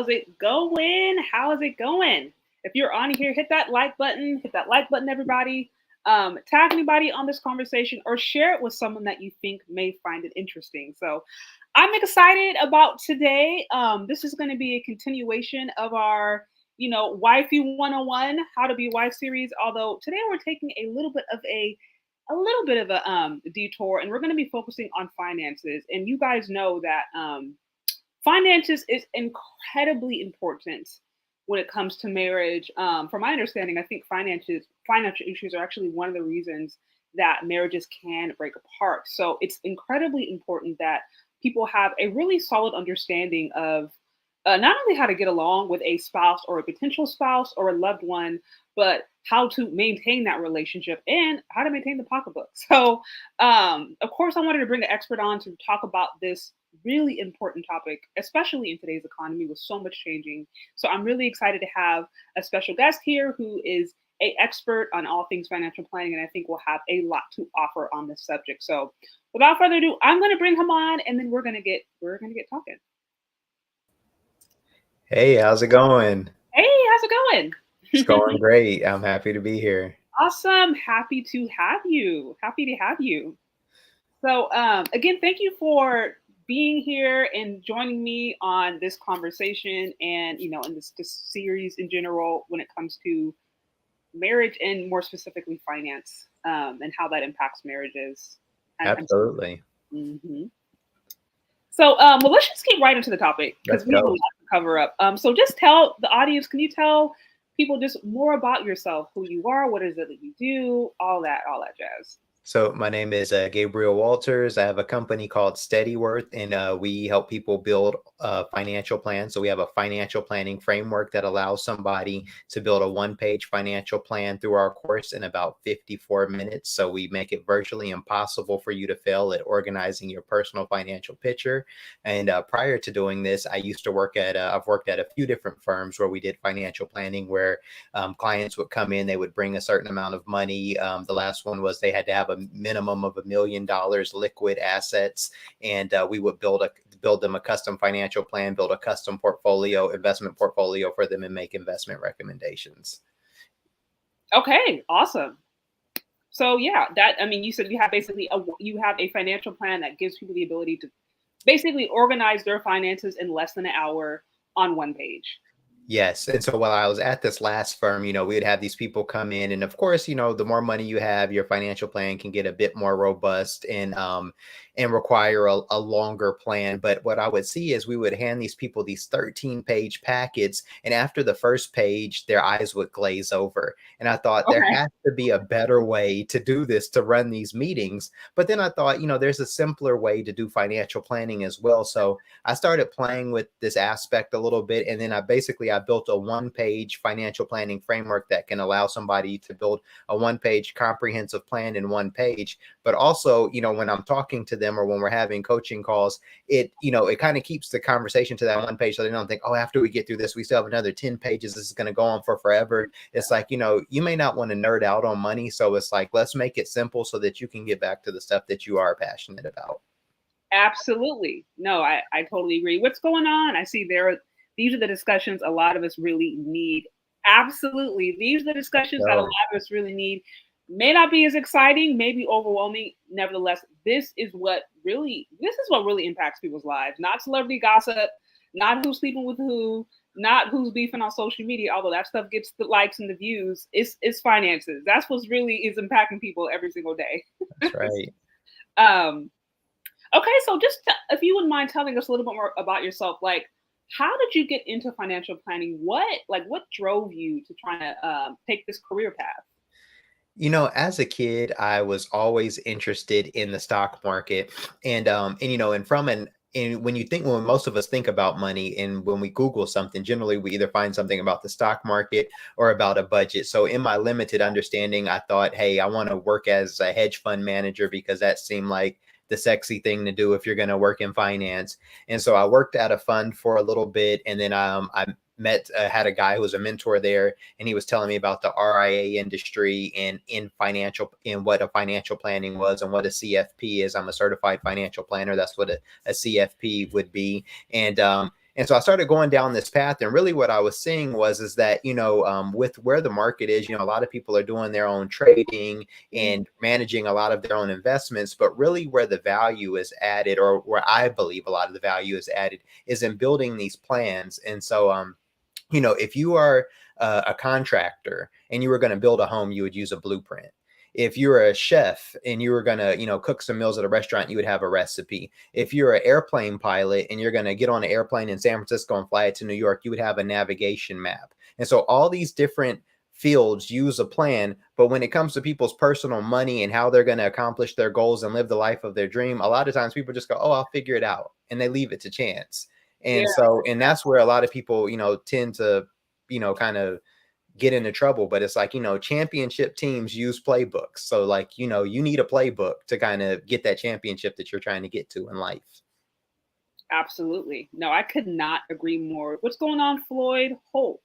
How's it going? How is it going? If you're on here, hit that like button. Hit that like button, everybody. Tag anybody on this conversation or share it with someone that you think may find it interesting. So I'm excited about today. This is going to be a continuation of our, wifey 101, how to be wife series. Although today we're taking a little bit of a detour, and we're going to be focusing on finances. And you guys know that finances is incredibly important when it comes to marriage. From my understanding, I think financial issues are actually one of the reasons that marriages can break apart. So it's incredibly important that people have a really solid understanding of not only how to get along with a spouse or a potential spouse or a loved one, but how to maintain that relationship and how to maintain the pocketbook. So, of course, I wanted to bring an expert on to talk about this really important topic, especially in today's economy with so much changing. So, I'm really excited to have a special guest here who is a expert on all things financial planning, and I think will have a lot to offer on this subject. So, without further ado, I'm going to bring him on, and then we're gonna get talking. Hey, how's it going? Hey, how's it going? It's going great. I'm happy to be here. Awesome. Happy to have you. Happy to have you. So, again, thank you for being here and joining me on this conversation and, in this series in general when it comes to marriage and more specifically finance, and how that impacts marriages. And Absolutely. mhm. So, well, let's just get right into the topic because Let's we have a lot go. to cover up. So, just tell the audience, can you tell people just more about yourself, who you are, what is it that you do, all that jazz. So my name is Gabriel Walters. I have a company called Steadyworth, and we help people build financial plans. So we have a financial planning framework that allows somebody to build a one-page financial plan through our course in about 54 minutes. So we make it virtually impossible for you to fail at organizing your personal financial picture. And prior to doing this, I used to work at, I've worked at a few different firms where we did financial planning, where clients would come in, they would bring a certain amount of money. The last one was they had to have a minimum of $1 million liquid assets, and we would build them a custom financial plan, build a custom investment portfolio for them, and make investment recommendations. Okay, awesome. So yeah, you said you have a financial plan that gives people the ability to basically organize their finances in less than an hour on one page. Yes. And so while I was at this last firm, we would have these people come in. And of course, the more money you have, your financial plan can get a bit more robust and require a longer plan. But what I would see is we would hand these people these 13-page packets. And after the first page, their eyes would glaze over. And I thought there Okay. has to be a better way to do this, to run these meetings. But then I thought, there's a simpler way to do financial planning as well. So I started playing with this aspect a little bit. And then I built a one-page financial planning framework that can allow somebody to build a one-page comprehensive plan in one page. But also, when I'm talking to them or when we're having coaching calls, it kind of keeps the conversation to that one page, so they don't think, oh, after we get through this, we still have another 10 pages. This is going to go on for forever. It's like, you may not want to nerd out on money. So it's like, let's make it simple so that you can get back to the stuff that you are passionate about. Absolutely. No, I totally agree. What's going on? I see these are the discussions a lot of us really need. Absolutely. These are the discussions that a lot So of us really need. May not be as exciting, maybe overwhelming. Nevertheless, this is what really impacts people's lives. Not celebrity gossip, not who's sleeping with who, not who's beefing on social media, although that stuff gets the likes and the views. It's finances. That's what's really is impacting people every single day. that's right. um Okay, so if you wouldn't mind telling us a little bit more about yourself, like how did you get into financial planning? What drove you to try to take this career path? As a kid, I was always interested in the stock market, and when most of us think about money, and when we Google something, generally we either find something about the stock market or about a budget. So in my limited understanding, I thought, hey, I want to work as a hedge fund manager because that seemed like the sexy thing to do if you're going to work in finance. And so I worked at a fund for a little bit, and then I had a guy who was a mentor there, and he was telling me about the RIA industry and in what a financial planning was and what a CFP is. I'm a certified financial planner. That's what a CFP would be. And And so I started going down this path, and really what I was seeing is that, with where the market is, a lot of people are doing their own trading and managing a lot of their own investments, but really where the value is added, or where I believe a lot of the value is added, is in building these plans. And so, if you are a contractor and you were going to build a home, you would use a blueprint. If you're a chef and you were going to, cook some meals at a restaurant, you would have a recipe. If you're an airplane pilot and you're going to get on an airplane in San Francisco and fly it to New York, you would have a navigation map. And so all these different fields use a plan, but when it comes to people's personal money and how they're going to accomplish their goals and live the life of their dream, a lot of times people just go, "Oh, I'll figure it out," and they leave it to chance. Yeah. And so, and that's where a lot of people, tend to, kind of get into trouble. But it's like, championship teams use playbooks. So like, you need a playbook to kind of get that championship that you're trying to get to in life. Absolutely. No, I could not agree more. What's going on, Floyd Holt?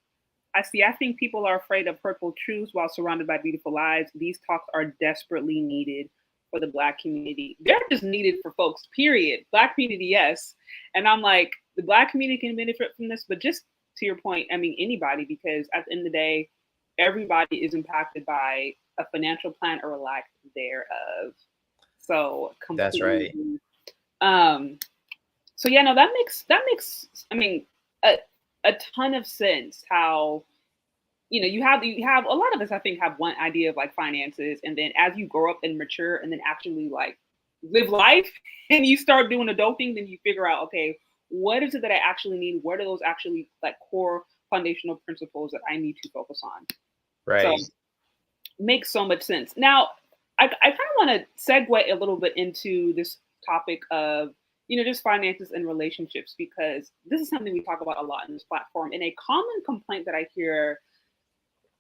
I think people are afraid of hurtful truths while surrounded by beautiful lies. These talks are desperately needed for the Black community. They're just needed for folks, period. Black community, yes. And I'm like, the Black community can benefit from this, but just to your point, I mean, anybody, because at the end of the day, everybody is impacted by a financial plan or a lack thereof. So completely. That's right. So yeah, no, that makes I mean a ton of sense. How you have a lot of us, I think, have one idea of like finances, and then as you grow up and mature and then actually like live life and you start doing adulting, then you figure out, okay, what is it that I actually need? What are those actually like core foundational principles that I need to focus on? Right. So makes so much sense. Now, I kind of want to segue a little bit into this topic of, just finances and relationships, because this is something we talk about a lot in this platform. And a common complaint that I hear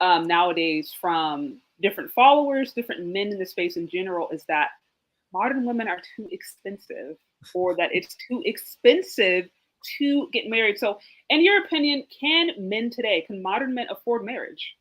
nowadays from different followers, different men in the space in general, is that modern women are too expensive, or that it's too expensive to get married. So in your opinion, can modern men afford marriage?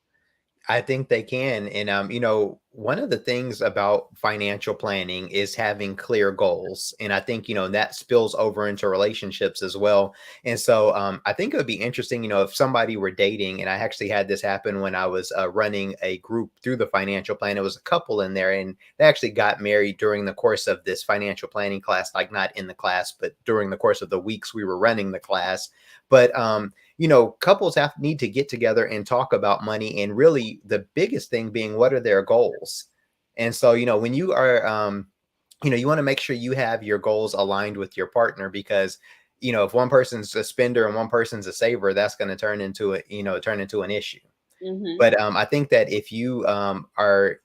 I think they can. And, one of the things about financial planning is having clear goals. And I think, that spills over into relationships as well. And so I think it would be interesting, if somebody were dating, and I actually had this happen when I was running a group through the financial plan. It was a couple in there, and they actually got married during the course of this financial planning class, like not in the class, but during the course of the weeks we were running the class. But, couples need to get together and talk about money, and really the biggest thing being, what are their goals? And so, when you are, you want to make sure you have your goals aligned with your partner, because, if one person's a spender and one person's a saver, that's going to turn into an issue. Mm-hmm. But I think that if you are,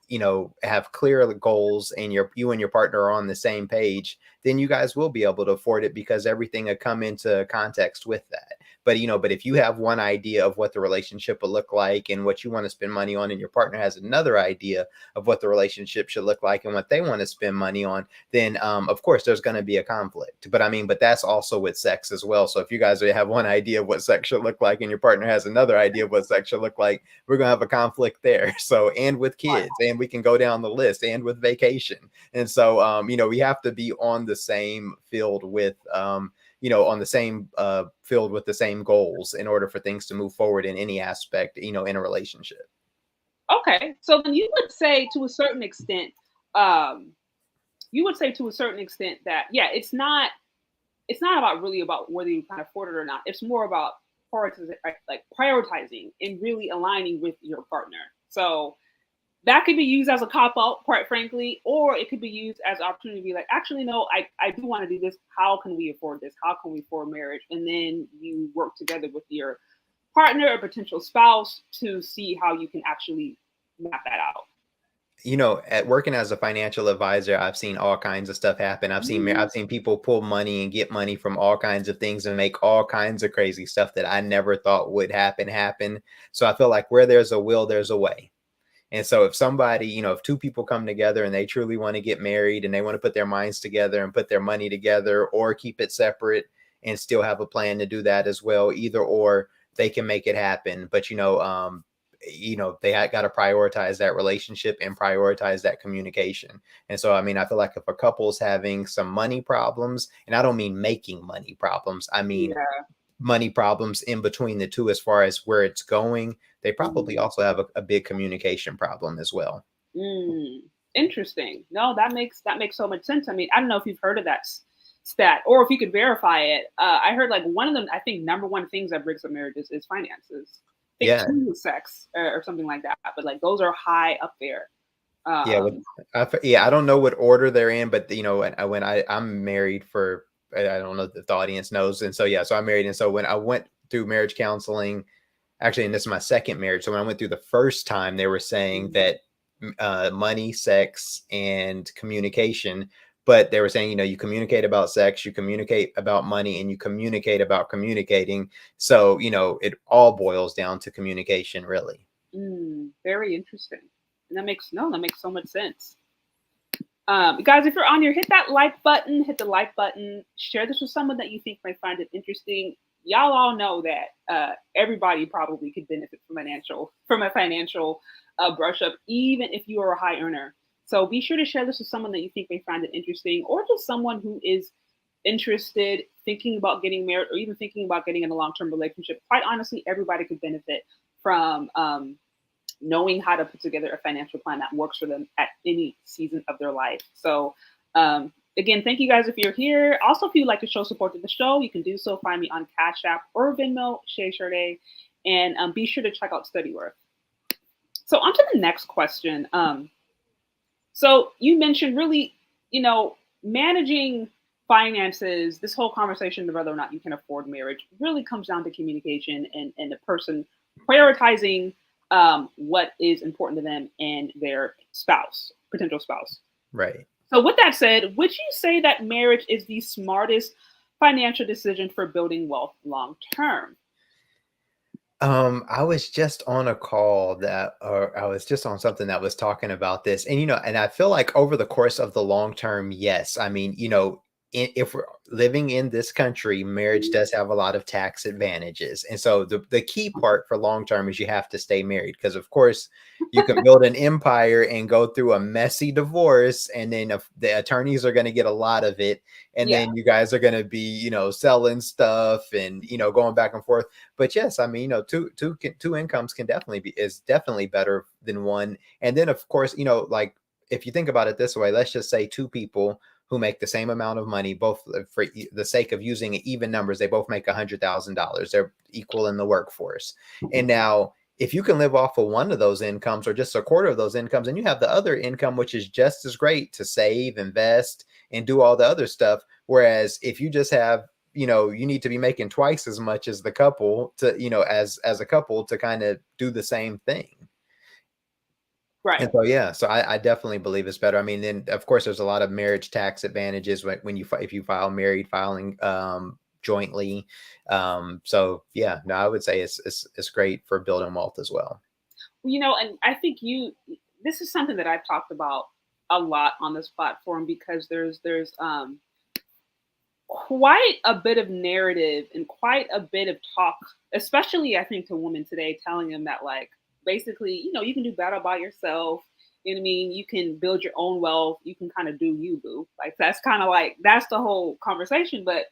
have clear goals, and you and your partner are on the same page, then you guys will be able to afford it, because everything will come into context with that. But if you have one idea of what the relationship will look like and what you want to spend money on, and your partner has another idea of what the relationship should look like and what they want to spend money on, then of course there's going to be a conflict. But that's also with sex as well. So if you guys have one idea of what sex should look like and your partner has another idea of what sex should look like, we're going to have a conflict there. So, and with kids, and we can go down the list, and with vacation. And so, we have to be on the same field with, on the same field with the same goals, in order for things to move forward in any aspect, in a relationship. Okay, so then you would say to a certain extent, that yeah, it's not about really about whether you can afford it or not. It's more about prioritizing and really aligning with your partner. So that could be used as a cop out, quite frankly, or it could be used as an opportunity to be like, actually, no, I do want to do this. How can we afford this? How can we afford marriage? And then you work together with your partner or potential spouse to see how you can actually map that out. At working as a financial advisor, I've seen all kinds of stuff happen. I've seen people pull money and get money from all kinds of things and make all kinds of crazy stuff that I never thought would happen. So I feel like where there's a will, there's a way. And so if somebody, if two people come together and they truly want to get married, and they want to put their minds together and put their money together, or keep it separate and still have a plan to do that as well, either or, they can make it happen. But, they got to prioritize that relationship and prioritize that communication. And so, I mean, I feel like if a couple's having some money problems, and I don't mean making money problems, I mean, money problems in between the two as far as where it's going, they probably also have a big communication problem as well. Mm, interesting. No, that makes so much sense. I mean, I don't know if you've heard of that stat or if you could verify it. I heard like one of them. I think number one things that breaks up marriages is finances. I think Yeah. two is sex or something like that. But like those are high up there. Yeah, Um, yeah, I don't know what order they're in, but I'm married for, I don't know if the audience knows, and so yeah, so I'm married, and so when I went through marriage counseling, actually, and this is my second marriage, so when I went through the first time, they were saying that money, sex, and communication, but they were saying, you communicate about sex, you communicate about money, and you communicate about communicating. So, it all boils down to communication, really. very interesting. And that makes so much sense. Guys, if you're on here, hit that like button, hit the like button, share this with someone that you think might find it interesting. Y'all all know that everybody probably could benefit from a financial brush up, even if you are a high earner. So be sure to share this with someone that you think may find it interesting, or just someone who is interested, thinking about getting married, or even thinking about getting in a long-term relationship. Quite honestly, everybody could benefit from knowing how to put together a financial plan that works for them at any season of their life. So, again, thank you guys if you're here. Also, if you'd like to show support to the show, you can do so. Find me on Cash App or Venmo, Shay Sade, and be sure to check out StudyWorth. So, on to the next question. So, you mentioned really, managing finances, this whole conversation of whether or not you can afford marriage really comes down to communication and the person prioritizing what is important to them and their spouse, potential spouse. Right. So, with that said, would you say that marriage is the smartest financial decision for building wealth long term? I was just on a call or I was just on something that was talking about this, and and I feel like over the course of the long term, yes. I mean, if we're living in this country, marriage does have a lot of tax advantages, and so the key part for long term is you have to stay married, because of course you can build an empire and go through a messy divorce, and then the attorneys are going to get a lot of it, and Yeah, then you guys are going to be selling stuff and going back and forth. But yes, I mean, two incomes is definitely better than one. And then of course, like if you think about it this way, let's just say two people who make the same amount of money, both for the sake of using even numbers, they both make $100,000. They're equal in the workforce. And now if you can live off of one of those incomes or just a quarter of those incomes, and you have the other income, which is just as great to save, invest, and do all the other stuff. Whereas if you just have, you need to be making twice as much as the couple to, as a couple to kind of do the same thing. right. And so, yeah, so I definitely believe it's better. I mean, then of course, there's a lot of marriage tax advantages when if you file married, filing jointly. So yeah, no, I would say it's great for building wealth as well. And I think this is something that I've talked about a lot on this platform because there's quite a bit of narrative and quite a bit of talk, especially I think to women today, telling them that like basically, you can do better by yourself. You know what I mean? You can build your own wealth. You can kind of do you, boo. Like that's kind of like that's the whole conversation. But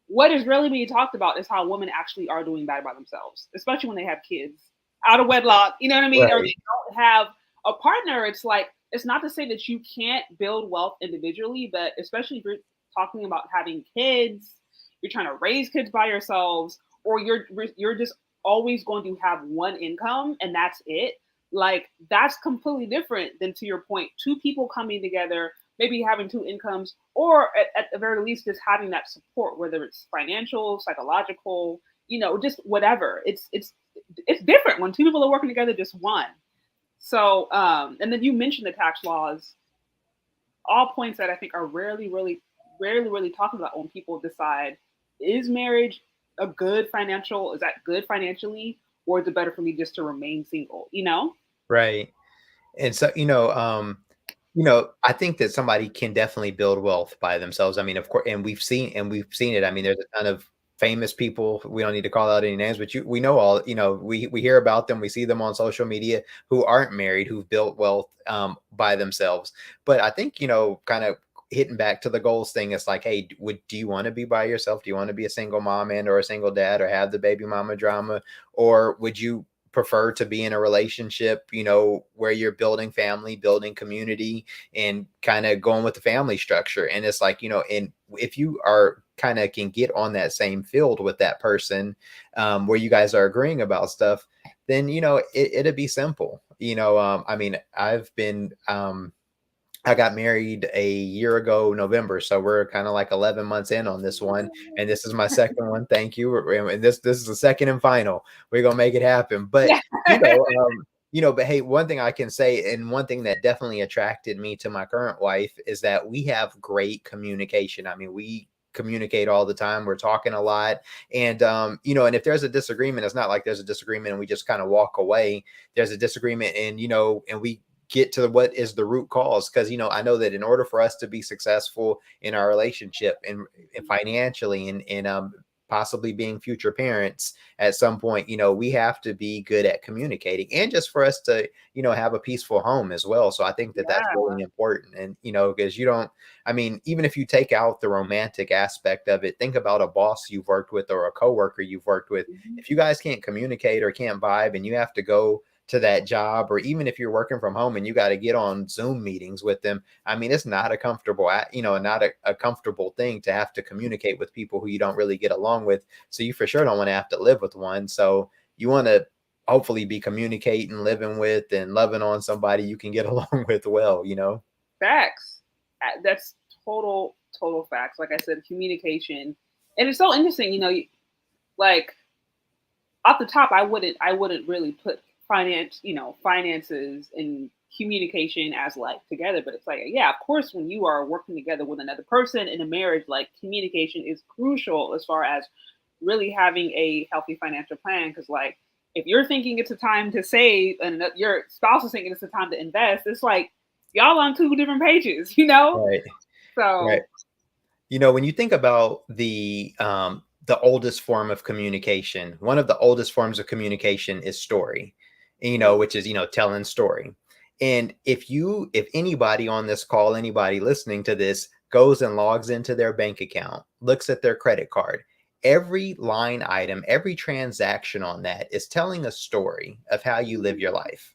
what is really being talked about is how women actually are doing bad by themselves, especially when they have kids out of wedlock. You know what I mean? Or Right. they don't have a partner. It's like it's not to say that you can't build wealth individually, but especially if you're talking about having kids, you're trying to raise kids by yourselves, or you're just always going to have one income and that's it. Like that's completely different than, to your point, two people coming together, maybe having two incomes, or at the very least just having that support, whether it's financial, psychological, just whatever. It's different when two people are working together, just one. So and then you mentioned the tax laws, all points that I think are rarely talked about when people decide, is marriage is that good financially, or is it better for me just to remain single? Right. And so, I think that somebody can definitely build wealth by themselves. I mean, of course, and we've seen it. I mean, there's a ton of famous people. We don't need to call out any names, but we know all, we hear about them. We see them on social media who aren't married, who've built wealth by themselves. But I think, kind of hitting back to the goals thing, it's like, hey, do you want to be by yourself? Do you want to be a single mom and or a single dad, or have the baby mama drama? Or would you prefer to be in a relationship, where you're building family, building community, and kind of going with the family structure? And it's like, and if you are kind of can get on that same field with that person, where you guys are agreeing about stuff, then, it'd be simple. I mean, I got married a year ago, November. So we're kind of like 11 months in on this one. And this is my second one. Thank you. And this is the second and final. We're going to make it happen. But, Yeah. but hey, one thing I can say, and one thing that definitely attracted me to my current wife, is that we have great communication. I mean, we communicate all the time. We're talking a lot. And, and if there's a disagreement, it's not like there's a disagreement and we just kind of walk away. There's a disagreement and, and we get to what is the root cause. Because, I know that in order for us to be successful in our relationship and financially and possibly being future parents at some point, we have to be good at communicating, and just for us to, have a peaceful home as well. So I think that that's really important. And, because even if you take out the romantic aspect of it, think about a boss you've worked with or a coworker you've worked with. If you guys can't communicate or can't vibe, and you have to go to that job, or even if you're working from home and you got to get on Zoom meetings with them, I mean, it's not a comfortable, not a comfortable thing to have to communicate with people who you don't really get along with. So you for sure don't want to have to live with one. So you want to hopefully be communicating, living with, and loving on somebody you can get along with well, Facts. That's total facts. Like I said, communication. And it's so interesting, like off the top, I wouldn't really put finances and communication as like together, but it's like, yeah, of course, when you are working together with another person in a marriage, like communication is crucial as far as really having a healthy financial plan. Because like, if you're thinking it's a time to save and your spouse is thinking it's a time to invest, it's like y'all on two different pages, Right. So Right. When you think about the oldest form of communication, one of the oldest forms of communication is story, which is, telling story. And if anybody on this call, anybody listening to this, goes and logs into their bank account, looks at their credit card, every line item, every transaction on that is telling a story of how you live your life.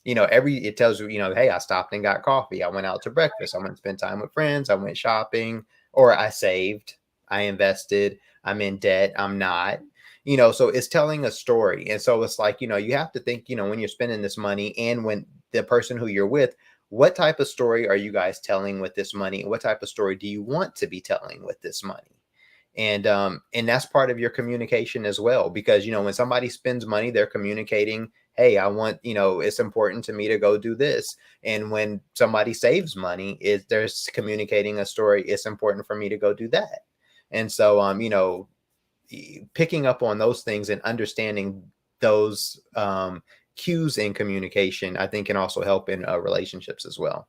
It tells you, hey, I stopped and got coffee. I went out to breakfast. I went to spend time with friends. I went shopping, or I saved, I invested, I'm in debt, I'm not. So it's telling a story. And so it's like, you have to think, when you're spending this money, and when the person who you're with, what type of story are you guys telling with this money? What type of story do you want to be telling with this money? And that's part of your communication as well, because, when somebody spends money, they're communicating, hey, I want, it's important to me to go do this. And when somebody saves money, they're communicating a story, it's important for me to go do that. And so, picking up on those things and understanding those cues in communication, I think, can also help in relationships as well.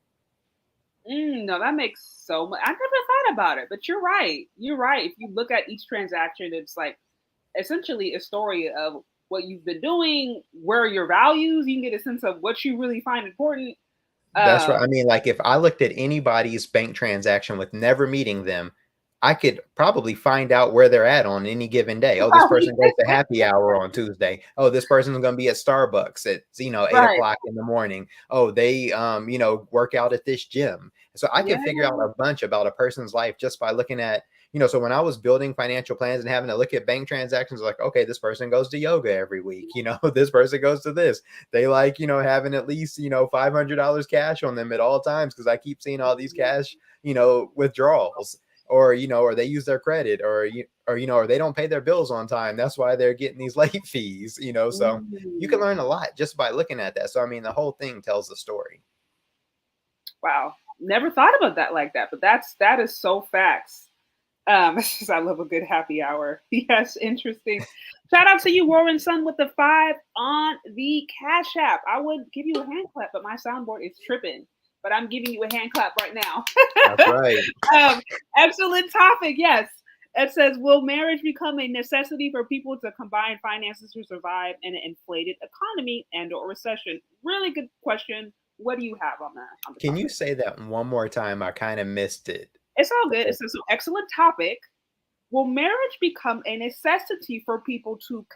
No, that makes so much. I never thought about it, but you're right. You're right. If you look at each transaction, it's like essentially a story of what you've been doing, where are your values. You can get a sense of what you really find important. That's right. I mean, like if I looked at anybody's bank transaction with never meeting them, I could probably find out where they're at on any given day. Oh, this person goes to happy hour on Tuesday. Oh, this person's going to be at Starbucks at, 8 o'clock in the morning. Oh, they, work out at this gym. So I can figure out a bunch about a person's life just by looking at, so when I was building financial plans and having to look at bank transactions, like, okay, this person goes to yoga every week. This person goes to this. They like, having at least, $500 cash on them at all times, because I keep seeing all these cash, withdrawals. Or they use their credit, or they don't pay their bills on time. That's why they're getting these late fees. So you can learn a lot just by looking at that. So I mean, the whole thing tells the story. Wow, never thought about that like that, but that is so facts. I love a good happy hour. Yes, interesting. Shout out to you, Warren Son, with the 5 on the Cash App. I would give you a hand clap, but my soundboard is tripping. But I'm giving you a hand clap right now. That's right. Excellent topic. Yes. It says, will marriage become a necessity for people to combine finances to survive in an inflated economy and or recession? Really good question. What do you have on the Can you topic? say that one more time? I kind of missed it. It's all good. It's an excellent topic. Will marriage become a necessity for people to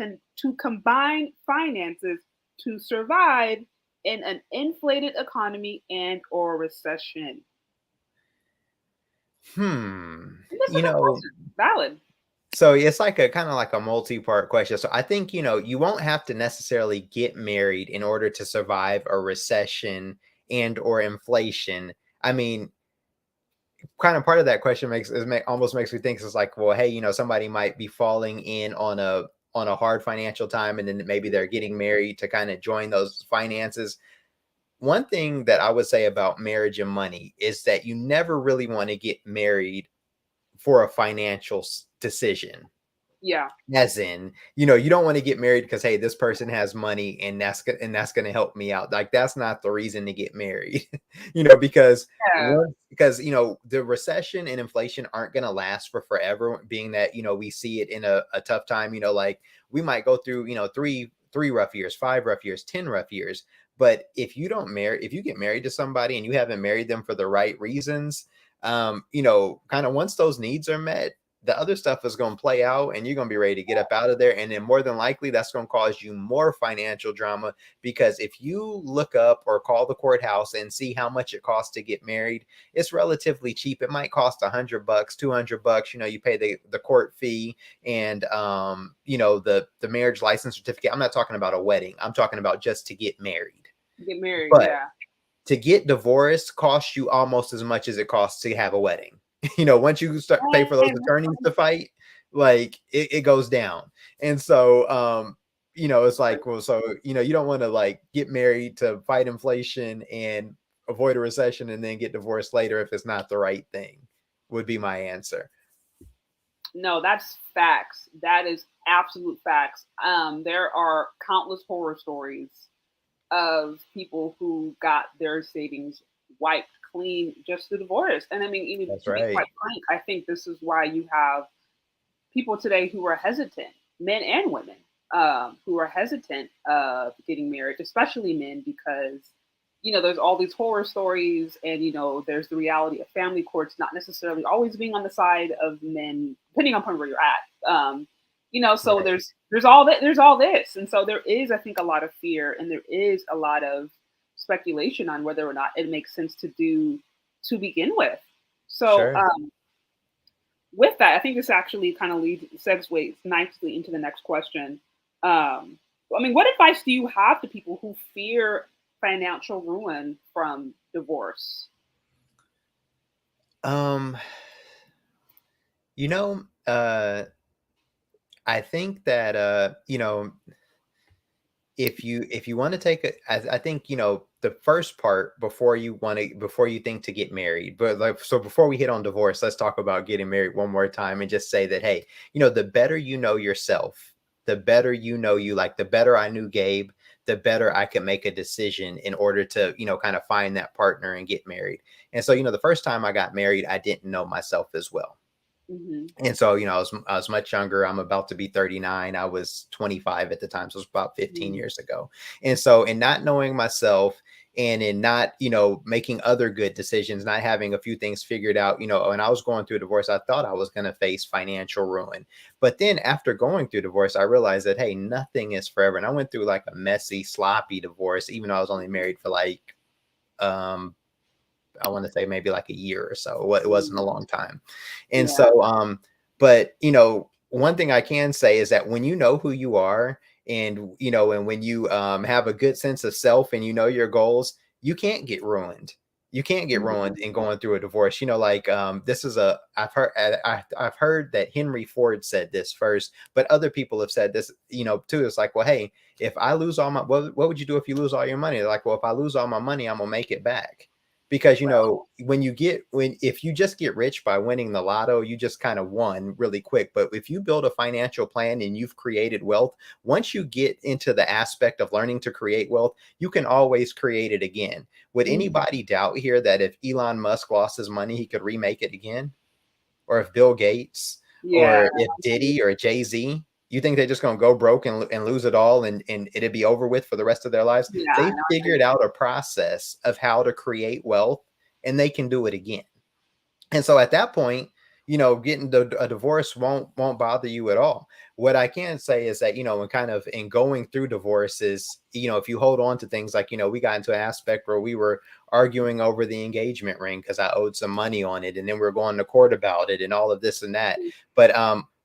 combine finances to survive in an inflated economy and or recession? And that's a You good know, question. Valid. so it's like a kind of like a multi-part question. So I think, you won't have to necessarily get married in order to survive a recession and or inflation. I mean, kind of part of that question almost makes me think it's like, well, hey, somebody might be falling in on a hard financial time, and then maybe they're getting married to kind of join those finances. One thing that I would say about marriage and money is that you never really want to get married for a financial decision. Yeah. As in, you don't want to get married because, hey, this person has money and that's going to help me out. Like, that's not the reason to get married. Because Yeah. the recession and inflation aren't going to last for forever, being that, we see it in a tough time. Like, we might go through, three rough years, 5 rough years, 10 rough years. But if you get married to somebody and you haven't married them for the right reasons, kind of once those needs are met, the other stuff is going to play out and you're going to be ready to get up out of there. And then more than likely, that's going to cause you more financial drama, because if you look up or call the courthouse and see how much it costs to get married, it's relatively cheap. It might cost $100, $200. You pay the court fee and, the marriage license certificate. I'm not talking about a wedding. I'm talking about just to get married. Get married. But Yeah. to get divorced costs you almost as much as it costs to have a wedding. Once you start pay for those attorneys to fight, like it goes down. And so, it's like, well, so, you don't want to like get married to fight inflation and avoid a recession and then get divorced later if it's not the right thing, would be my answer. No, that's facts. That is absolute facts. There are countless horror stories of people who got their savings wiped clean just through divorce. And I mean, even That's to be right. quite frank, I think this is why you have people today who are hesitant, men and women, who are hesitant of getting married, especially men, because there's all these horror stories, and there's the reality of family courts not necessarily always being on the side of men, depending upon where you're at. So Right. there's all this, and so there is, I think, a lot of fear, and there is a lot of speculation on whether or not it makes sense to do to begin with. So Sure. with that, I think this actually kind of segues nicely into the next question. I mean, what advice do you have to people who fear financial ruin from divorce? Um, you know, uh, I think that if you want to take I think the first part before you think to get married, but like, so before we hit on divorce, let's talk about getting married one more time and just say that, hey, the better you know yourself, the better like the better I knew Gabe, the better I could make a decision in order to kind of find that partner and get married. And so the first time I got married, I didn't know myself as well. Hmm. And so, I was much younger. I'm about to be 39. I was 25 at the time. So it was about 15 Hmm. years ago. And so, in not knowing myself and in not, making other good decisions, not having a few things figured out, when I was going through a divorce, I thought I was going to face financial ruin. But then after going through divorce, I realized that, hey, nothing is forever. And I went through like a messy, sloppy divorce, even though I was only married for like, I want to say maybe like a year or so. It wasn't a long time. And Yeah. so, but one thing I can say is that when you know who you are, and when you have a good sense of self and your goals, you can't get ruined. You can't get ruined Mhm. in going through a divorce. Like this is I've heard that Henry Ford said this first, but other people have said this, too. It's like, well, hey, if I lose all my, what would you do if you lose all your money? They're like, well, if I lose all my money, I'm gonna make it back. Because if you just get rich by winning the lotto, you just kind of won really quick. But if you build a financial plan and you've created wealth, once you get into the aspect of learning to create wealth, you can always create it again. Would Mhm. anybody doubt here that if Elon Musk lost his money, he could remake it again? Or if Bill Gates, Yeah. or if Diddy or Jay-Z, You think they're just going to go broke and lose it all and it'd be over with for the rest of their lives? Yeah, They figured out a process of how to create wealth, and they can do it again. And so at that point, getting a divorce won't bother you at all. What I can say is that, and kind of in going through divorces, if you hold on to things like, we got into an aspect where we were arguing over the engagement ring because I owed some money on it, and then we are going to court about it and all of this and that. But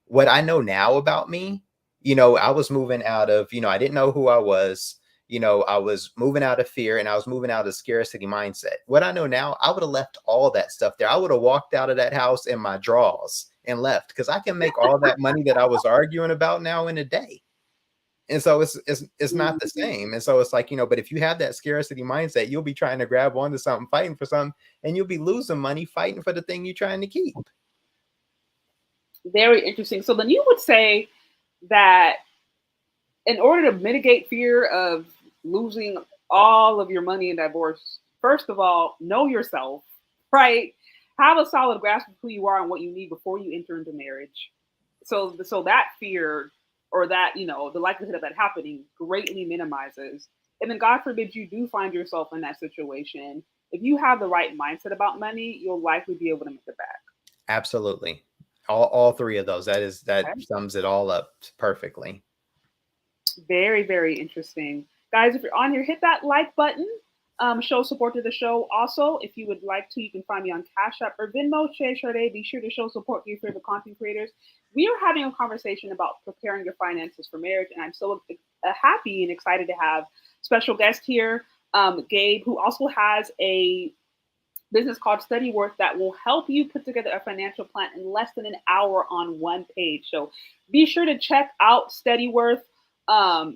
what I know now about me, I was moving out of, I didn't know who I was. I was moving out of fear, and I was moving out of scarcity mindset. What I know now, I would have left all that stuff there. I would have walked out of that house in my drawers and left, because I can make all that money that I was arguing about now in a day. And so it's not the same. And so it's like, but if you have that scarcity mindset, you'll be trying to grab onto something, fighting for something, and you'll be losing money fighting for the thing you're trying to keep. Very interesting. So then you would say that in order to mitigate fear of losing all of your money in divorce, first of all, know yourself, right? Have a solid grasp of who you are and what you need before you enter into marriage. So that fear, or that, the likelihood of that happening, greatly minimizes. And then God forbid you do find yourself in that situation. If you have the right mindset about money, you'll likely be able to make it back. Absolutely. All three of those. That sums it all up perfectly. Very, very interesting. Guys, if you're on here, hit that like button. Show support to the show. Also, if you would like to, you can find me on Cash App or Venmo, Shay Sade. Be sure to show support to your favorite content creators. We are having a conversation about preparing your finances for marriage, and I'm so happy and excited to have special guest here, Gabe, who also has a business called Steady Worth that will help you put together a financial plan in less than an hour on one page. So be sure to check out Steady Worth.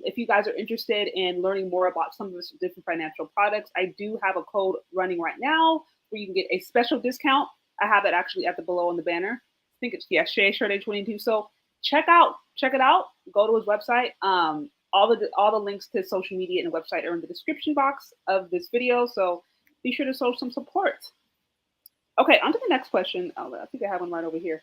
If you guys are interested in learning more about some of the different financial products, I do have a code running right now where you can get a special discount. I have it actually at the below on the banner. I think it's Shay Sade 22. So check it out. Go to his website. All the links to social media and the website are in the description box of this video. So be sure to show some support. Okay, on to the next question. Oh, I think I have one right over here.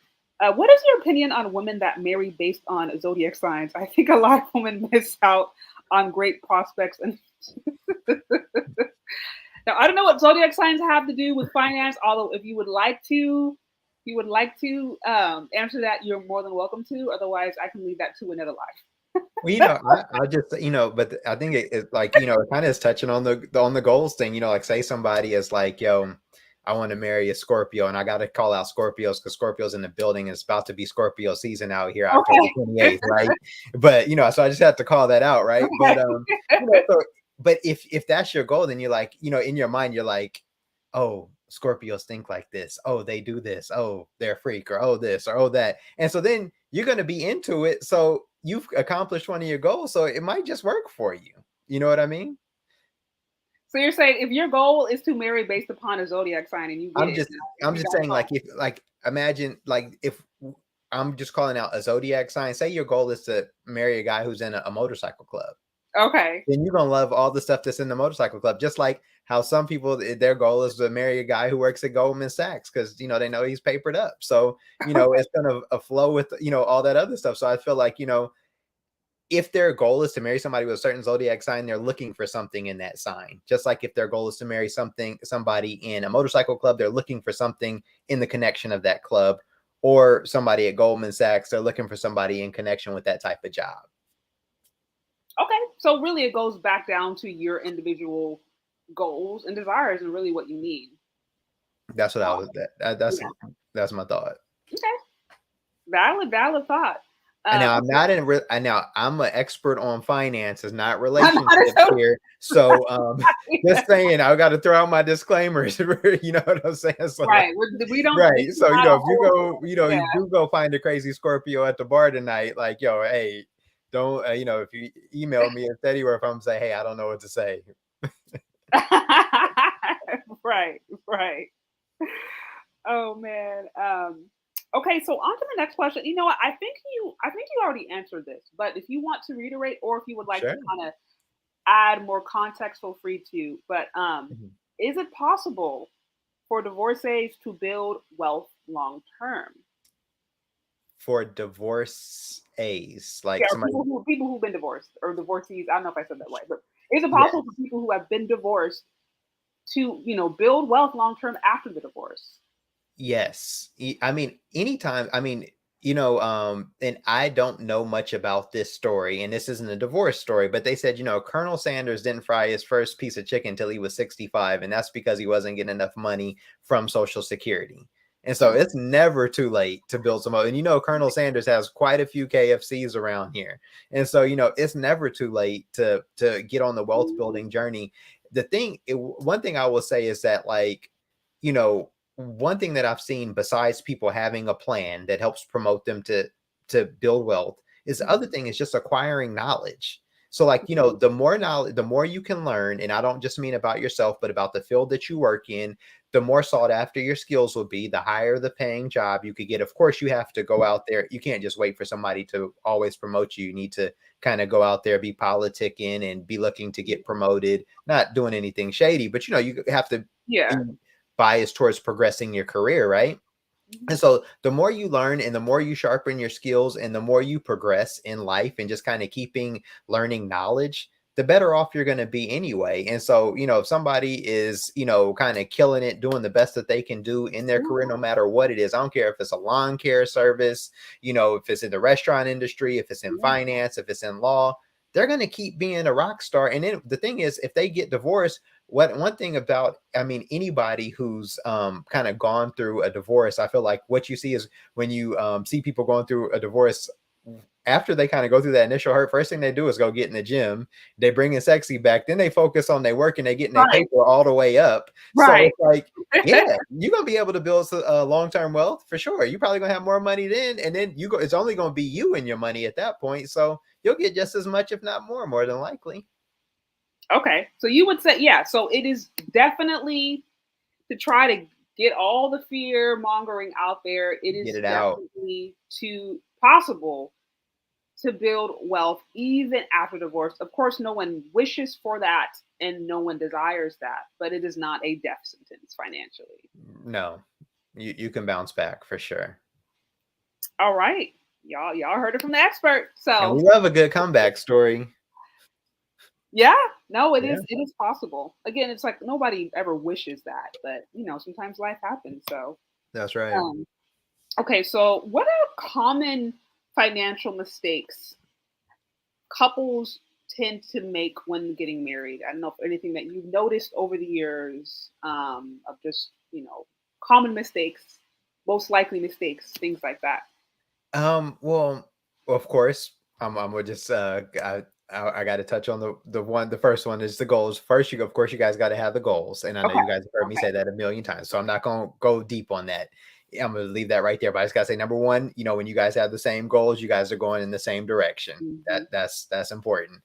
What is your opinion on women that marry based on zodiac signs? I think a lot of women miss out on great prospects. And now, I don't know what zodiac signs have to do with finance. Although, if you would like to answer that, you're more than welcome to. Otherwise, I can leave that to another life. Well, I just, but I think it's like, it kind of is touching on the goals thing. Like, say somebody is like, yo, I want to marry a Scorpio, and I got to call out Scorpios because Scorpio's in the building, and it's about to be Scorpio season out here, October 28th, right? But so I just have to call that out, right? But but if that's your goal, then you're like, in your mind, you're like, oh, Scorpios think like this. Oh, they do this. Oh, they're a freak, or oh this, or oh that. And so then you're going to be into it. So you've accomplished one of your goals. So it might just work for you. You know what I mean? So you're saying if your goal is to marry based upon a zodiac sign, and you get I'm just saying, like, if, like, imagine, like, if I'm just calling out a zodiac sign, say your goal is to marry a guy who's in a motorcycle club. Okay. Then you're going to love all the stuff that's in the motorcycle club, just like how some people, their goal is to marry a guy who works at Goldman Sachs because, they know he's papered up. So, it's going to flow with, all that other stuff. So I feel like, if their goal is to marry somebody with a certain zodiac sign, they're looking for something in that sign. Just like if their goal is to marry somebody in a motorcycle club, they're looking for something in the connection of that club. Or somebody at Goldman Sachs, they're looking for somebody in connection with that type of job. Okay. So really it goes back down to your individual goals and desires and really what you need. That's what that's my thought. Okay. Valid thought. And now I'm not I'm an expert on finances, not relationships here. So just saying, I got to throw out my disclaimers. You know what I'm saying? So, right. We don't. Right. So if you go, you do go find a crazy Scorpio at the bar tonight, like, yo, hey, don't, if you email me at Steady Worth, I'm say, hey, I don't know what to say. Right. Oh man. Okay, so on to the next question. You know what? I think you already answered this, but if you want to reiterate, or if you would like to kind of add more context, feel free to. But is it possible for divorcees to build wealth long term? for divorcees, like Yeah, or somebody. people who've been divorced or divorcees. I don't know if I said that right, but is it Yeah. possible for people who have been divorced to, build wealth long term after the divorce? Yes. I mean, anytime, I mean, and I don't know much about this story, and this isn't a divorce story, but they said, Colonel Sanders didn't fry his first piece of chicken until he was 65, and that's because he wasn't getting enough money from Social Security. And so it's never too late to build some. And Colonel Sanders has quite a few KFCs around here, and so it's never too late to get on the wealth building journey. One thing I will say is that, like, one thing that I've seen besides people having a plan that helps promote them to build wealth is the other thing is just acquiring knowledge. So, like, the more knowledge, the more you can learn, and I don't just mean about yourself, but about the field that you work in, the more sought after your skills will be, the higher the paying job you could get. Of course, you have to go out there. You can't just wait for somebody to always promote you. You need to kind of go out there, be politicking and be looking to get promoted, not doing anything shady, but you have to Yeah. bias towards progressing your career, right? And so the more you learn and the more you sharpen your skills and the more you progress in life and just kind of keeping learning knowledge, the better off you're going to be anyway. And so, if somebody is, kind of killing it, doing the best that they can do in their career, no matter what it is, I don't care if it's a lawn care service, if it's in the restaurant industry, if it's in finance, if it's in law, they're going to keep being a rock star. And then the thing is, if they get divorced, one thing about, I mean, anybody who's kind of gone through a divorce, I feel like what you see is when you see people going through a divorce, after they kind of go through that initial hurt, first thing they do is go get in the gym. They bring in sexy back, then they focus on their work and they getting their paper all the way up. So it's like, yeah, you're gonna be able to build long-term wealth for sure. You're probably gonna have more money then, and then it's only gonna be you and your money at that point. So you'll get just as much, if not more than likely. Okay. So you would say, yeah. So it is definitely to try to get all the fear mongering out there. It is Get it out. definitely too possible to build wealth even after divorce. Of course, no one wishes for that and no one desires that, but it is not a death sentence financially. No, you can bounce back for sure. All right. Y'all heard it from the expert. And So we love a good comeback story. yeah, no, it is possible. Again, it's like nobody ever wishes that, but sometimes life happens. So That's right. okay, so what are common financial mistakes couples tend to make when getting married? I don't know if anything that you've noticed over the years of just, common mistakes, most likely mistakes, things like that. Well, of course, I'm gonna just I got to touch on the first one is the goals. First, of course, you guys got to have the goals, and I know Okay. you guys have heard me say that a million times, so I'm not gonna go deep on that. I'm gonna leave that right there. But I just gotta say, number one, when you guys have the same goals, you guys are going in the same direction. Mm-hmm. That's important.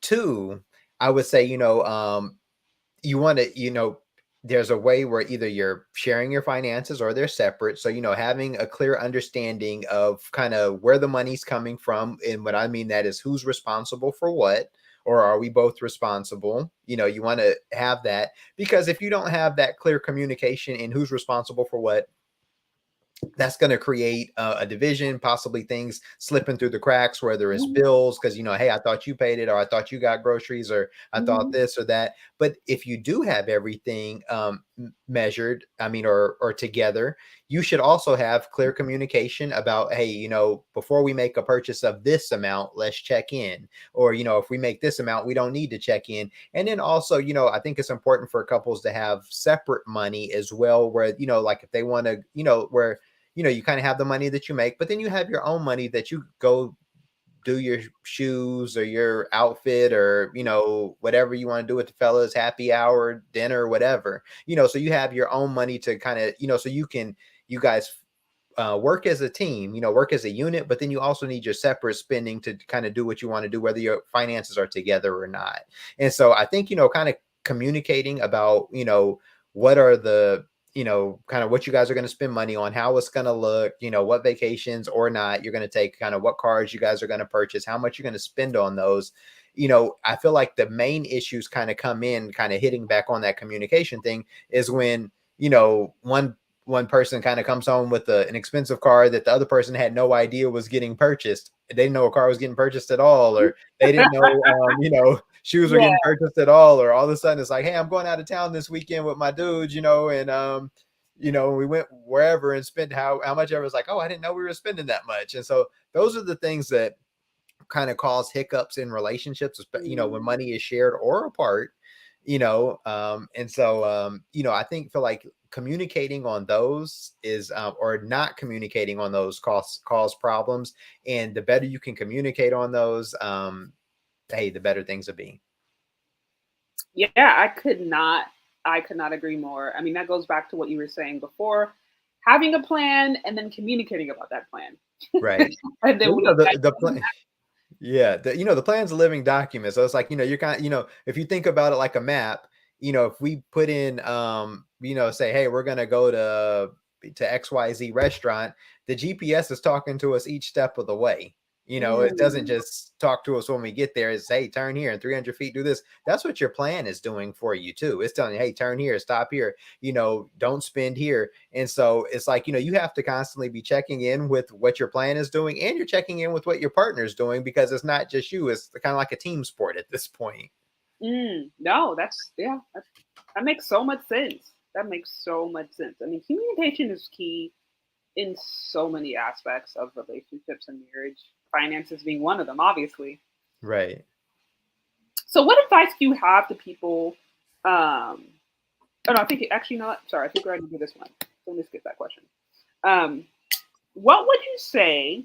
Two, I would say, you want to, there's a way where either you're sharing your finances or they're separate. So, having a clear understanding of kind of where the money's coming from. And what I mean that is who's responsible for what, or are we both responsible? You want to have that, because if you don't have that clear communication in who's responsible for what, that's going to create a division, possibly things slipping through the cracks, whether it's bills, because, hey, I thought you paid it, or I thought you got groceries, or I thought this or that. But if you do have everything measured, I mean, or together, you should also have clear communication about, hey, before we make a purchase of this amount, let's check in. Or, if we make this amount, we don't need to check in. And then also, I think it's important for couples to have separate money as well, where, like if they want to, where, you kind of have the money that you make, but then you have your own money that you go do your shoes or your outfit, or, whatever you want to do with the fellas, happy hour, dinner, whatever, so you have your own money to kind of, so you guys work as a team, work as a unit, but then you also need your separate spending to kind of do what you want to do, whether your finances are together or not. And so I think, kind of communicating about, what are the, kind of what you guys are going to spend money on, how it's going to look, what vacations or not you're going to take, kind of what cars you guys are going to purchase, how much you're going to spend on those. I feel like the main issues kind of come in, kind of hitting back on that communication thing, is when, one person kind of comes home with an expensive car that the other person had no idea was getting purchased. They didn't know a car was getting purchased at all, or they didn't know, shoes were Yeah. getting purchased at all of a sudden it's like, hey, I'm going out of town this weekend with my dudes, and we went wherever and spent how much ever. It's like, oh, I didn't know we were spending that much. And so those are the things that kind of cause hiccups in relationships, when money is shared or apart, and so, I feel like communicating on those is, or not communicating on those cause problems. And the better you can communicate on those, hey, the better things will be. Yeah, I could not agree more. I mean, that goes back to what you were saying before, having a plan and then communicating about that plan. Right. And then Well, when you guys the plan. Yeah, the plan's a living document. So it's like, you're kind of, if you think about it like a map, if we put in, say, hey, we're gonna go to XYZ restaurant, the GPS is talking to us each step of the way. It doesn't Mm, just talk to us when we get there. It's, hey, turn here and 300 feet, do this. That's what your plan is doing for you too. It's telling you, hey, turn here, stop here, don't spend here. And so it's like, you have to constantly be checking in with what your plan is doing, and you're checking in with what your partner is doing, because it's not just you. It's kind of like a team sport at this point. no, that makes so much sense. That makes so much sense. I mean, communication is key in so many aspects of relationships and marriage, finances being one of them, obviously. Right. So, what advice do you have to people? Oh no, I think actually not. Sorry, I think we already did this one. So let me skip that question. Um, what would you say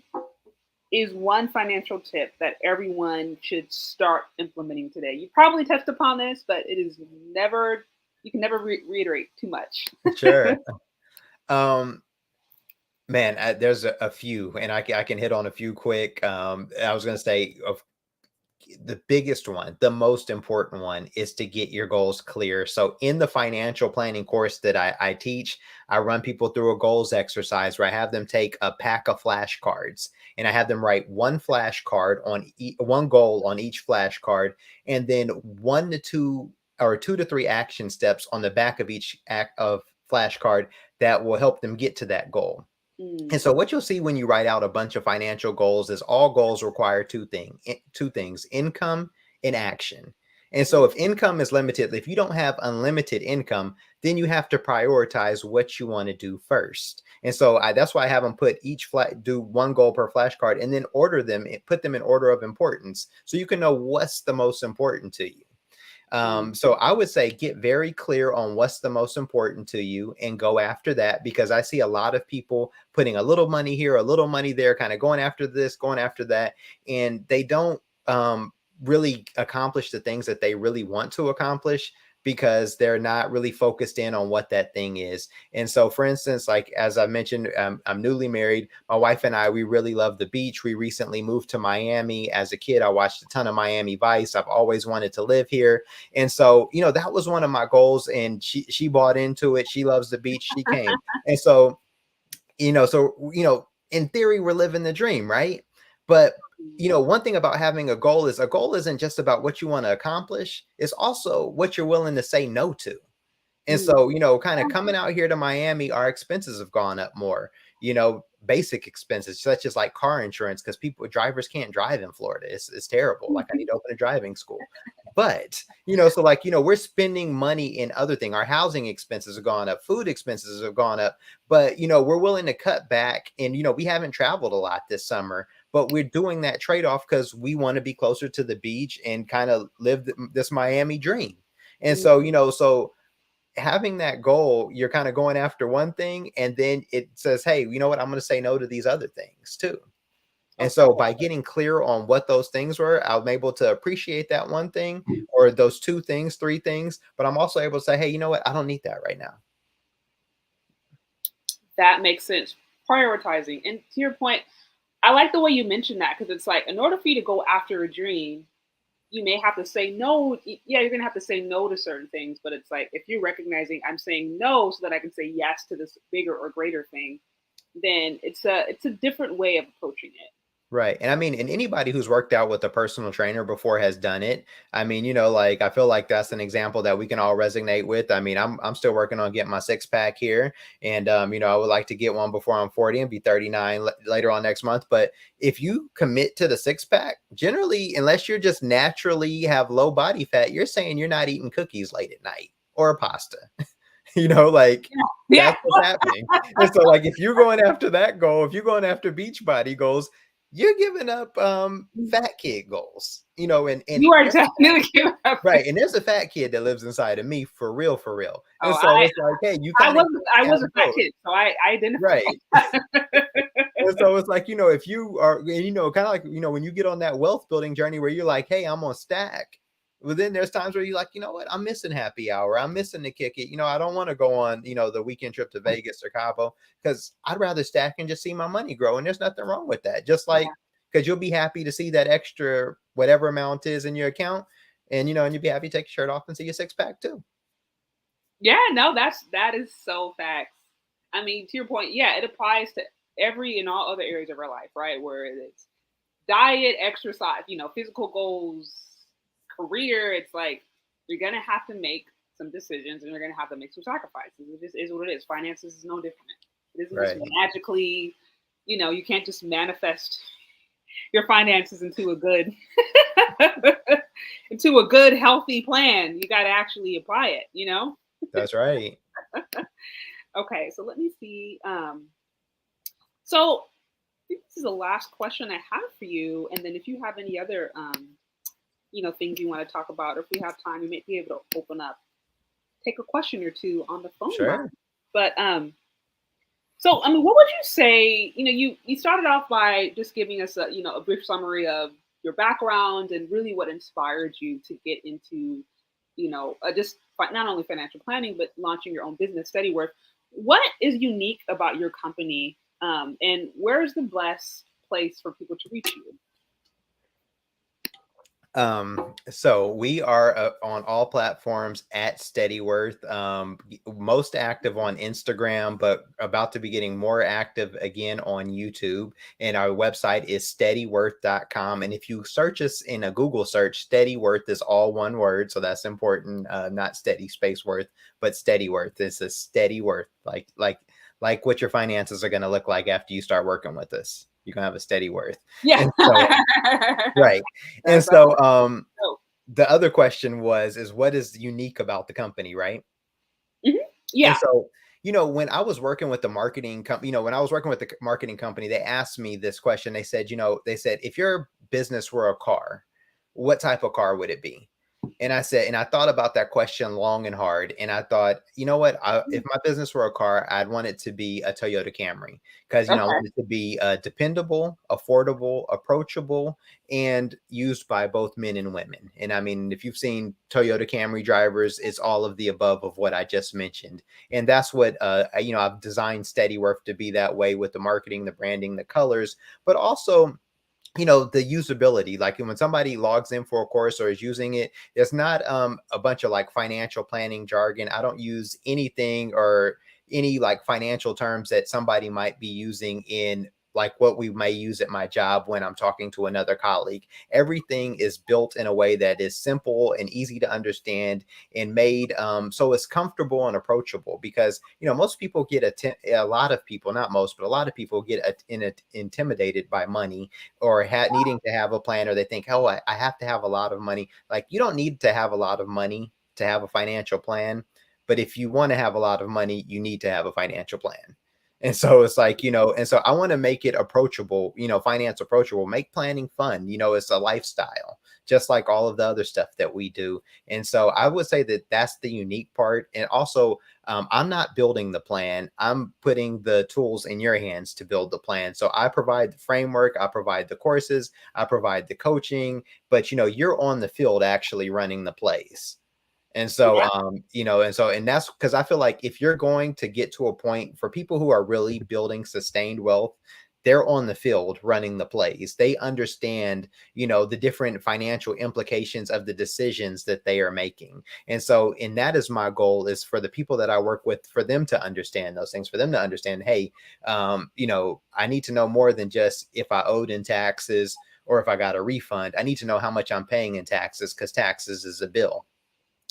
is one financial tip that everyone should start implementing today? You probably touched upon this, but it is never. You can never reiterate too much. Sure. Um, Man, there's a few, and I can hit on a few quick. I was going to say, the biggest one, the most important one, is to get your goals clear. So in the financial planning course that I teach, I run people through a goals exercise where I have them take a pack of flashcards, and I have them write one flashcard on one goal on each flashcard, and then 1 to 2 or 2 to 3 action steps on the back of each act of flashcard that will help them get to that goal. And Mm, so what you'll see when you write out a bunch of financial goals is all goals require two things, income and action. And so mm, if income is limited, if you don't have unlimited income, then you have to prioritize what you want to do first. And so that's why I have them put do one goal per flashcard, and then put them in order of importance, so you can know what's the most important to you. mm. So I would say get very clear on what's the most important to you and go after that, because I see a lot of people putting a little money here, a little money there, kind of going after this, going after that, and they don't really accomplish the things that they really want to accomplish, because they're not really focused in on what that thing is. And so, for instance, like as I mentioned, I'm newly married. My wife and I, we really love the beach. We recently moved to Miami. As a kid, I watched a ton of Miami Vice. I've always wanted to live here. And so, that was one of my goals, and she bought into it. She loves the beach. She came. And so, in theory, we're living the dream, right? But one thing about having a goal is, a goal isn't just about what you want to accomplish. It's also what you're willing to say no to. And Mm. so, kind of coming out here to Miami, our expenses have gone up more, basic expenses, such as like car insurance, because drivers can't drive in Florida. It's terrible. Like, I need to open a driving school. But, so like, we're spending money in other things. Our housing expenses have gone up, food expenses have gone up, but, we're willing to cut back. And, we haven't traveled a lot this summer, but we're doing that trade-off because we want to be closer to the beach and kind of live this Miami dream. And so, Mm. so having that goal, you're kind of going after one thing, and then it says, hey, you know what, I'm going to say no to these other things too. And Okay. so by getting clear on what those things were, I'm able to appreciate that one thing, or those 2 things, 3 things, but I'm also able to say, hey, you know what, I don't need that right now. That makes sense. Prioritizing. And to your point, I like the way you mentioned that, because it's like, in order for you to go after a dream, you may have to say no. Yeah, you're gonna have to say no to certain things, but it's like, if you're recognizing I'm saying no so that I can say yes to this bigger or greater thing, then it's a different way of approaching it. Right. And I mean, and anybody who's worked out with a personal trainer before has done it. I mean, like I feel like that's an example that we can all resonate with. I mean, I'm still working on getting my six pack here. And I would like to get one before I'm 40 and be 39 later on next month. But if you commit to the six pack, generally, unless you're just naturally have low body fat, you're saying you're not eating cookies late at night or pasta. Like Yeah. that's what's happening. And so like if you're going after that goal, if you're going after beach body goals, you're giving up fat kid goals, and You are definitely giving up. right. And there's a fat kid that lives inside of me for real, for real. And Oh, so it's like, hey, you kind of I was have a fat both. kid, so I identify. Right. And so it's like, if you are, kind of like, when you get on that wealth building journey where you're like, hey, I'm on stack. Well, then there's times where you're like, you know what, I'm missing happy hour. I'm missing the kick it. I don't want to go on, the weekend trip to Vegas or Cabo because I'd rather stack and just see my money grow. And there's nothing wrong with that. Just like, because you'll be happy to see that extra whatever amount is in your account. And, and you'll be happy to take your shirt off and see your six pack too. Yeah, no, that is so facts. I mean, to your point, yeah, it applies to every and all other areas of our life, right? Where it's diet, exercise, physical goals, career. It's like you're gonna have to make some decisions and you're gonna have to make some sacrifices. It just is what it is. Finances is no different. It isn't just magically, you can't just manifest your finances into a good healthy plan. You got to actually apply it. That's right. Okay, so let me see. So I think this is the last question I have for you, and then if you have any other things you want to talk about, or if we have time, we may be able to open up, take a question or two on the phone line. But so I mean, what would you say? You started off by just giving us a brief summary of your background and really what inspired you to get into just not only financial planning but launching your own business, SteadyWorth. What is unique about your company, and where is the best place for people to reach you? So we are on all platforms at SteadyWorth, most active on Instagram, but about to be getting more active again on YouTube. And our website is steadyworth.com. And if you search us in a Google search, SteadyWorth is all one word. So that's important. Not steady space worth, but SteadyWorth. It's a steady worth, like what your finances are going to look like after you start working with us. You're going to have a steady worth. Yeah. Right. And so the other question is what is unique about the company, right? Mm-hmm. Yeah. And so, when I was working with the marketing company, when I was working with the marketing company, they asked me this question. They said, if your business were a car, what type of car would it be? And I said, and I thought about that question long and hard. And I thought, you know what? If my business were a car, I'd want it to be a Toyota Camry because, I want it to be dependable, affordable, approachable, and used by both men and women. And I mean, if you've seen Toyota Camry drivers, it's all of the above of what I just mentioned. And that's what, I've designed SteadyWorth to be that way with the marketing, the branding, the colors, but also the usability. Like when somebody logs in for a course or is using it, there's not a bunch of like financial planning jargon. I don't use anything or any like financial terms that somebody might be using in like what we may use at my job when I'm talking to another colleague. Everything is built in a way that is simple and easy to understand and made so it's comfortable and approachable because, most people get a lot of people, not most, but a lot of people get intimidated by money or needing to have a plan, or they think, oh, I have to have a lot of money. Like you don't need to have a lot of money to have a financial plan. But if you want to have a lot of money, you need to have a financial plan. And so it's like, and so I want to make it approachable, finance approachable, make planning fun. It's a lifestyle, just like all of the other stuff that we do. And so I would say that that's the unique part. And also, I'm not building the plan. I'm putting the tools in your hands to build the plan. So I provide the framework, I provide the courses, I provide the coaching, but you're on the field actually running the plays. And so, and that's because I feel like if you're going to get to a point for people who are really building sustained wealth, they're on the field running the plays. They understand, the different financial implications of the decisions that they are making. And so, and that is my goal, is for the people that I work with, for them to understand those things, for them to understand, hey, I need to know more than just if I owed in taxes or if I got a refund. I need to know how much I'm paying in taxes, because taxes is a bill.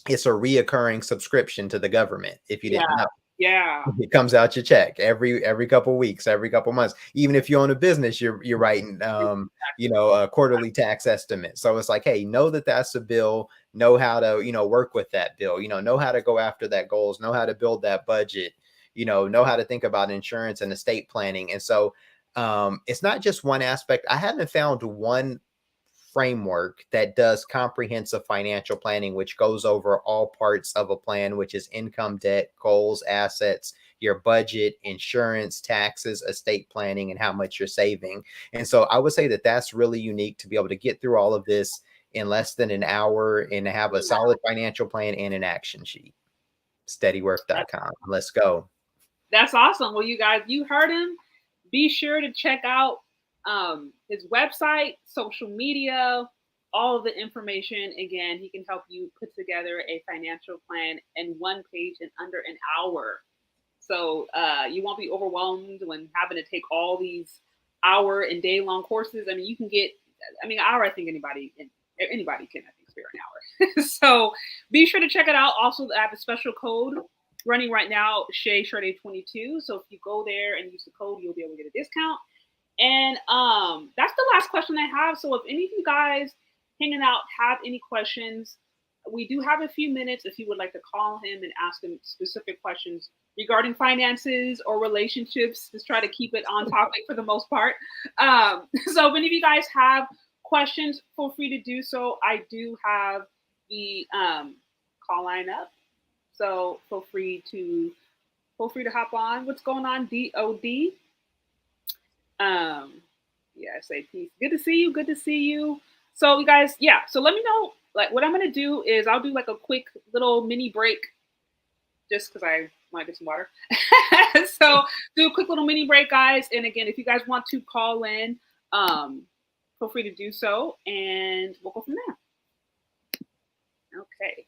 It's a reoccurring subscription to the government. If you didn't know. Yeah. It comes out your check every couple of weeks, every couple of months. Even if you own a business, you're writing, a quarterly tax estimate. So it's like, hey, know that that's a bill, know how to, work with that bill, know how to go after that goals, know how to build that budget, know how to think about insurance and estate planning. And so it's not just one aspect. I haven't found one framework that does comprehensive financial planning, which goes over all parts of a plan, which is income, debt, goals, assets, your budget, insurance, taxes, estate planning, and how much you're saving. And so I would say that that's really unique, to be able to get through all of this in less than an hour and have a solid financial plan and an action sheet. Steadyworth.com. Let's go. That's awesome. Well, you guys, you heard him. Be sure to check out his website, social media, all of the information. Again, he can help you put together a financial plan in one page in under an hour. So you won't be overwhelmed when having to take all these hour and day long courses. I mean, you can get, an hour, I think anybody can, spare an hour. So be sure to check it out. Also, I have a special code running right now, Shay 22. So if you go there and use the code, you'll be able to get a discount. And that's the last question I have. So if any of you guys hanging out have any questions, we do have a few minutes if you would like to call him and ask him specific questions regarding finances or relationships. Just try to keep it on topic for the most part. So if any of you guys have questions, feel free to do so. I do have the call line up. So feel free to hop on. What's going on, DOD? Yeah, say peace. Good to see you. So you guys, so let me know, like, what I'm gonna do is I'll do like a quick little mini break, just because I want to get some water. So do a quick little mini break, guys. And again, if you guys want to call in, feel free to do so, and we'll go from there. Okay.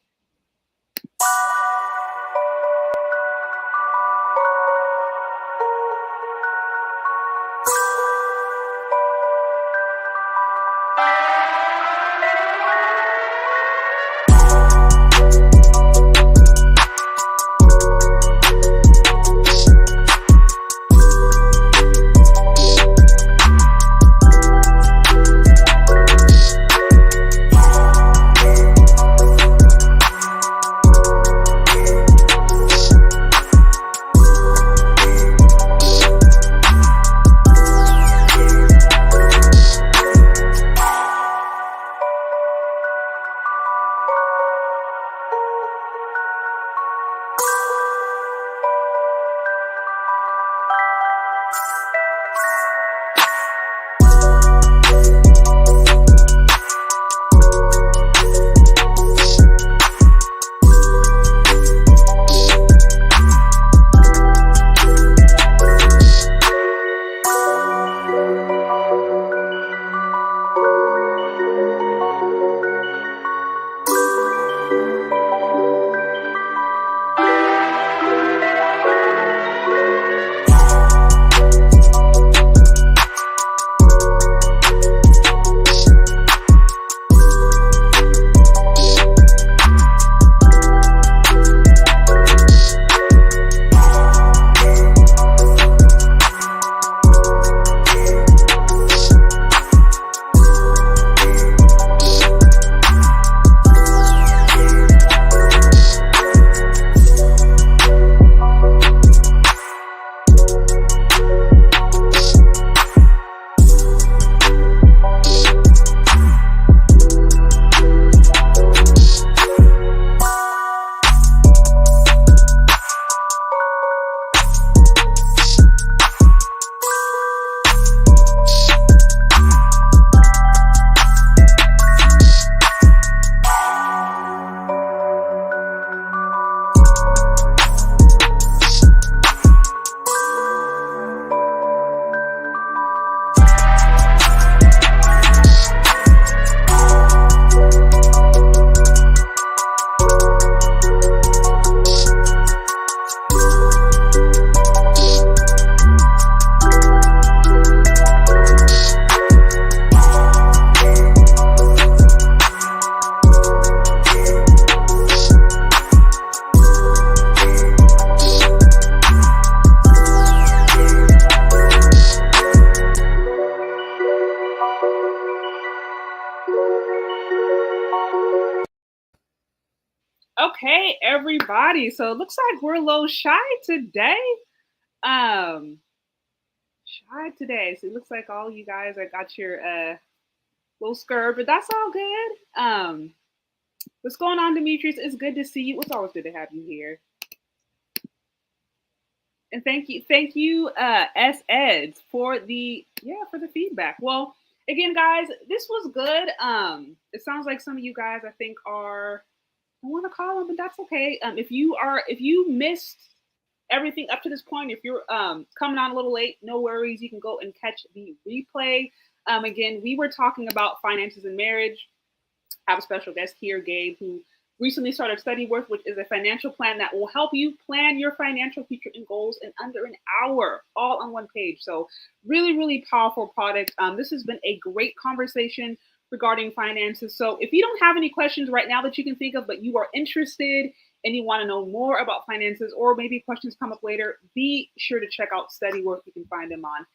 everybody. So it looks like we're a little shy today. Shy today. So it looks like all you guys, I got your little skirt, but that's all good. What's going on, Demetrius? It's good to see you. It's always good to have you here. And thank you, S Eds for the feedback. Well, again, guys, this was good. It sounds like some of you guys, I think, are, I want to call them, but that's okay. If you missed everything up to this point, if you're coming on a little late, no worries. You can go and catch the replay. Again, we were talking about finances and marriage. I have a special guest here, Gabe, who recently started Study Worth, which is a financial plan that will help you plan your financial future and goals in under an hour, all on one page. So really, really powerful product. This has been a great conversation regarding finances. So if you don't have any questions right now that you can think of, but you are interested and you want to know more about finances, or maybe questions come up later, be sure to check out Study Worth. You can find them on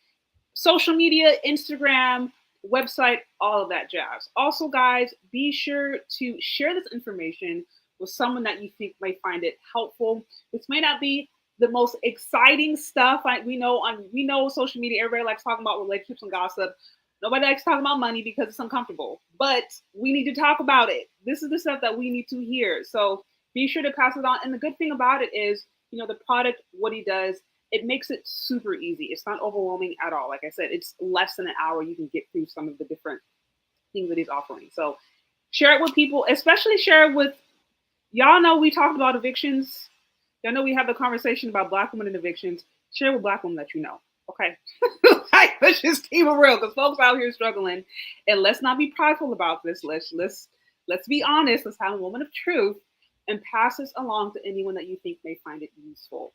social media, Instagram, website, all of that jazz. Also, guys, be sure to share this information with someone that you think may find it helpful. This may not be the most exciting stuff. We know social media, everybody likes talking about relationships and gossip. Nobody likes talking about money because it's uncomfortable, but we need to talk about it. This is the stuff that we need to hear. So be sure to pass it on. And the good thing about it is, the product, what he does, it makes it super easy. It's not overwhelming at all. Like I said, it's less than an hour. You can get through some of the different things that he's offering. So share it with people, especially share it with, y'all know we talked about evictions. Y'all know we have the conversation about Black women and evictions. Share with Black women that you know. Okay. Let's just keep it real, because folks out here struggling. And let's not be prideful about this. Let's be honest. Let's have a moment of truth and pass this along to anyone that you think may find it useful.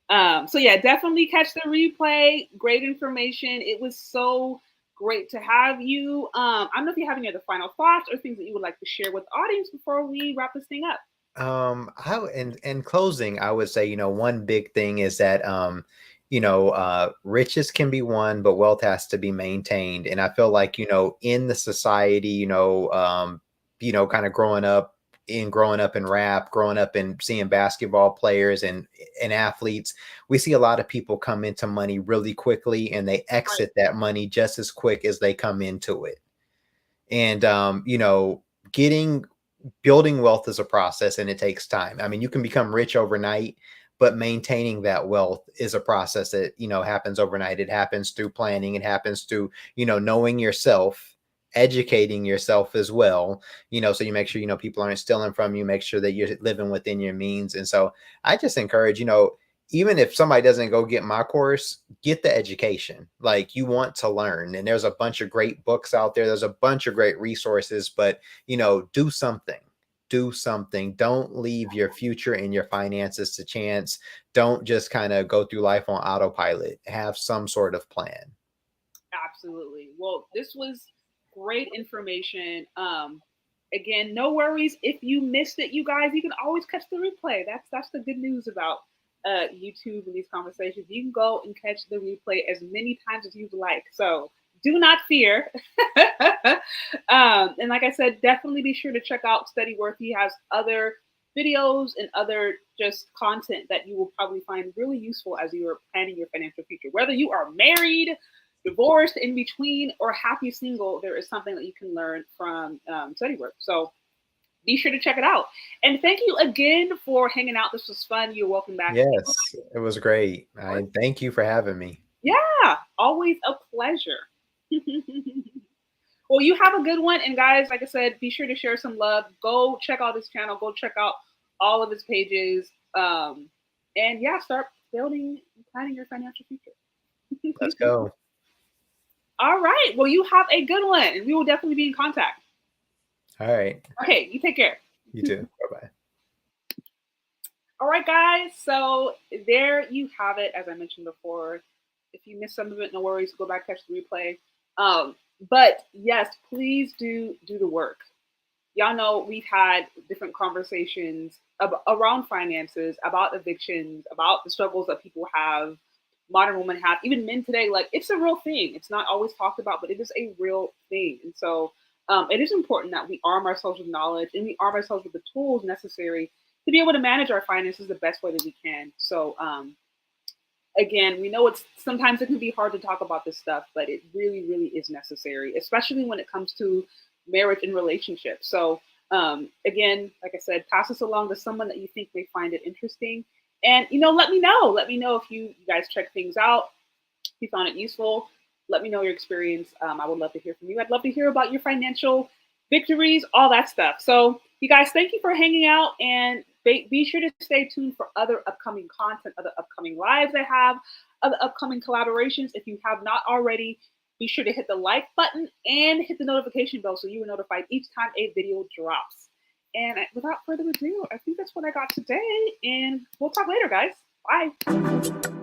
So yeah, definitely catch the replay. Great information. It was so great to have you. I don't know if you have any other final thoughts or things that you would like to share with the audience before we wrap this thing up. In closing, I would say, one big thing is that, riches can be won, but wealth has to be maintained. And I feel like, in the society, kind of growing up in rap, growing up and seeing basketball players and athletes, we see a lot of people come into money really quickly and they exit that money just as quick as they come into it. And, building wealth is a process and it takes time. I mean, you can become rich overnight, but maintaining that wealth is a process that, happens overnight. It happens through planning. It happens through, knowing yourself, educating yourself as well, so you make sure, people aren't stealing from you, make sure that you're living within your means. And so I just encourage, even if somebody doesn't go get my course, get the education. Like, you want to learn, and there's a bunch of great books out there. There's a bunch of great resources, but, do something. Don't leave your future and your finances to chance. Don't just kind of go through life on autopilot. Have some sort of plan. Absolutely. Well, this was great information. Again, no worries if you missed it, you guys. You can always catch the replay. That's the good news about YouTube and these conversations. You can go and catch the replay as many times as you'd like. So do not fear. And like I said, definitely be sure to check out Study Worth. He has other videos and other just content that you will probably find really useful as you are planning your financial future. Whether you are married, divorced, in between, or happy single, there is something that you can learn from Study Worth. So be sure to check it out. And thank you again for hanging out. This was fun. You're welcome back. Yes, it was great. I thank you for having me. Yeah, always a pleasure. Well, you have a good one. And guys, like I said, be sure to share some love. Go check out his channel. Go check out all of his pages. And yeah, start building and planning your financial future. Let's go. All right. Well, you have a good one, and we will definitely be in contact. All right. Okay. You take care. You too. Bye-bye. All right, guys. So there you have it. As I mentioned before, if you missed some of it, no worries. Go back, catch the replay. But yes, please do the work. Y'all know we've had different conversations around finances, about evictions, about the struggles that people have, modern women have, even men today. Like, it's a real thing. It's not always talked about, but it is a real thing. And so it is important that we arm ourselves with knowledge and we arm ourselves with the tools necessary to be able to manage our finances the best way that we can. So again, we know it's sometimes it can be hard to talk about this stuff, but it really, really is necessary, especially when it comes to marriage and relationships. So again, like I said, pass this along to someone that you think may find it interesting. And let me know. Let me know if you guys check things out, if you found it useful. Let me know your experience. I would love to hear from you. I'd love to hear about your financial victories, all that stuff. So you guys, thank you for hanging out, and be sure to stay tuned for other upcoming content, other upcoming lives I have, other upcoming collaborations. If you have not already, be sure to hit the like button and hit the notification bell so you are notified each time a video drops. And without further ado, I think that's what I got today, and we'll talk later, guys. Bye.